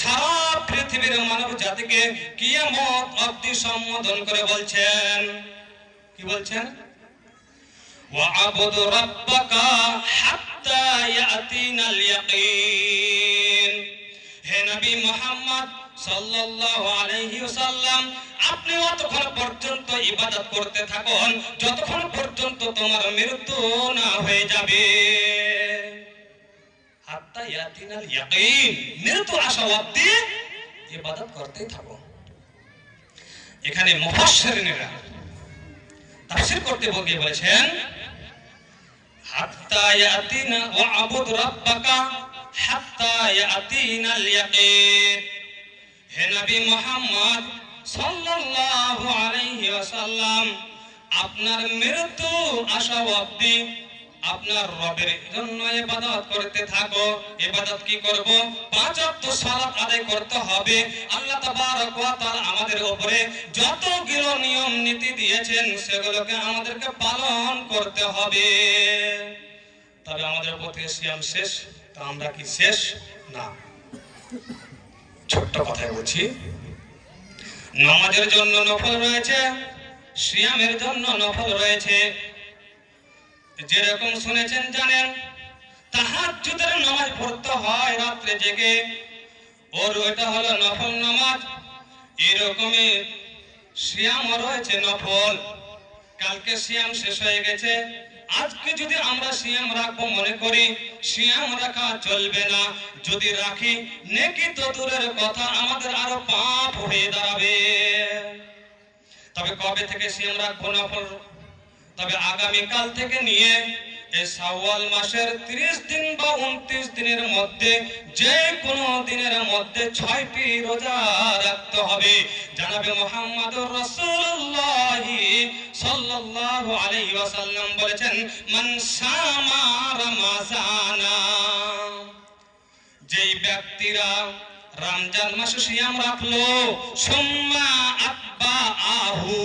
সারা পৃথিবীর মানব জাতিকে কিয়ামত অবধি সম্বোধন করে বলছেন, কি বলছেন? ওয়া'বুদ রাব্বাকা হাত্তা ইয়াতিনাল ইয়াকিন। হে নবী মুহাম্মদ সাল্লাল্লাহু আলাইহি ওয়াসাল্লাম, আপনি অতক্ষণ পর্যন্ত ইবাদত করতে থাকুন যতক্ষণ পর্যন্ত তোমার মৃত্যু না হয়ে যাবে। হাত্তা ইয়াতিনাল ইয়াকিন, মৃত্যু আসা অবধি ইবাদত করতেই থাকো। এখানে মুফাসসিরিনরা তাফসীর করতে গিয়ে বলেছেন, হাত্তা ইয়াতিনা ওয়া'বুদ রাব্বাকা হাত্তা ইয়াতিনাল ইয়াকিন। হে নবী মুহাম্মদ সাল্লাল্লাহু আলাইহি ওয়াসাল্লাম, আপনার মৃত্যু আসা অবধি আপনার রবের জন্য ইবাদত করতে থাকো। ইবাদত কি করব? 5 ওয়াক্ত সালাত আদায় করতে হবে। আল্লাহ তাবারক ওয়া তাআলা আমাদের উপরে যতগুলো নিয়ম নীতি দিয়েছেন সেগুলোকে আমাদেরকে পালন করতে হবে। তবে আমাদের উপর থেকে সিয়াম শেষ, তো আমরা কি শেষ? না। ছোট্ট কথায় বলছি, নামাজের জন্য নফল রয়েছে, সিয়ামের জন্য নফল রয়েছে। যেরকম শুনেছেন জানেন, তাহাজ্জুদের নামাজ পড়তে হয় রাত্রে জেগে, ওর ওইটা হলো নফল নামাজ। এরকমই সিয়াম রয়েছে নফল। কালকে সিয়াম শেষ হয়ে গেছে, আজকে যদি আমরা সিয়াম রাখবো মনে করি, সিয়াম রাখা চলবে না। যদি রাখি নেকি তো দূরের কথা, আমাদের আরো পাপ হয়ে দাঁড়াবে। তবে কবে থেকে সিয়াম রাখবো নফল? তবে আগামী কাল থেকে নিয়ে এই শাওয়াল মাসের 30 দিন বা 29 দিনের মধ্যে যে কোনো দিনের মধ্যে 6টি রোজা রাখতে হবে। জনাবে মুহাম্মদুর রাসূলুল্লাহ সাল্লাল্লাহু আলাইহি ওয়াসাল্লাম বলেছেন, মান সামা রমাজানা, যেই ব্যক্তিরা রমজান মাসে সিয়াম রাখলো, সুম্মা আতবাআহু,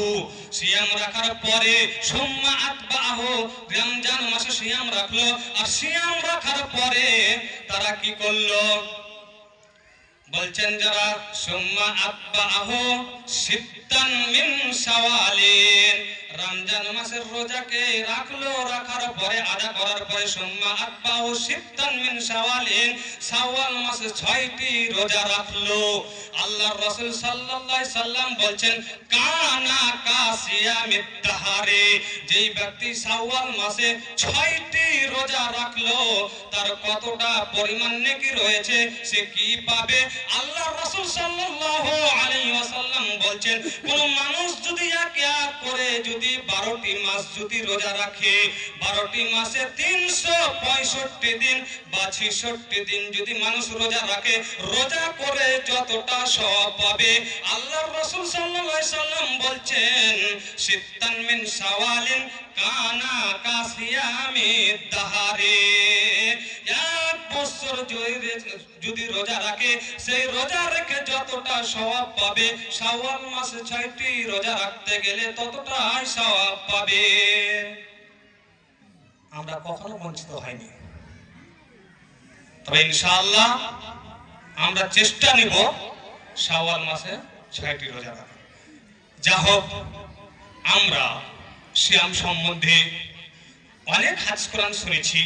সিয়াম রাখার পরে সুম্মা আতবাআহু, রমজান মাসে সিয়াম রাখলো, আর সিয়াম রাখার পরে তারা কি করলো? বলছেন যারা সুম্মা আতবাআহু সিত্তান মিন শাওয়ালিন, রমজান মাসের রোজাকে রাখলো, রাখার পরে আদা করার পরে সুম্মা আতবাআহু সিত্তান মিন শাওয়ালিন, শাওয়াল মাসে 6টি রোজা রাখলো। আল্লাহর রাসূল সাল্লাল্লাহু আলাইহি সাল্লাম বলছেন, কানা কাসিয়ামিদ দাহারে, যেই ব্যক্তি শাওয়াল মাসে 6টি রোজা রাখলো তার কতটা পরিমাণ নেকি রয়েছে, সে কি পাবে? আল্লাহর রাসূল সাল্লাল্লাহু আলাইহি ওয়াসাল্লাম বলছেন, কোন মানুষ যদি এক এক করে যদি 12টি মাস যদি রোজা রাখে, 12টি মাসে 365 দিন বা 66 দিন যদি মানুষ রোজা রাখে, রোজা করে যতটা সওয়াব পাবে, আল্লাহর রাসূল সাল্লাল্লাহু আলাইহি সাল্লাম বলছেন, সিত্তান মিন শাওয়ালিন কানা কাসিয়ামিদ দাহারে, এক বছর যদি রোজা রাখে, সেই রোজা রেখে যতটা সওয়াব পাবে, শাওয়াল মাসে 6টি রোজা রাখতে গেলে ততটাই সওয়াব পাবে। আমরা কখনো বঞ্চিত হইনি। তবে ইনশাআল্লাহ আমরা চেষ্টা নিব শাওয়াল মাসে 6টি রোজা রাখা। যা হোক, আমরা সিয়াম সম্বন্ধে অনেক হাদিস কোরআন শুনেছি।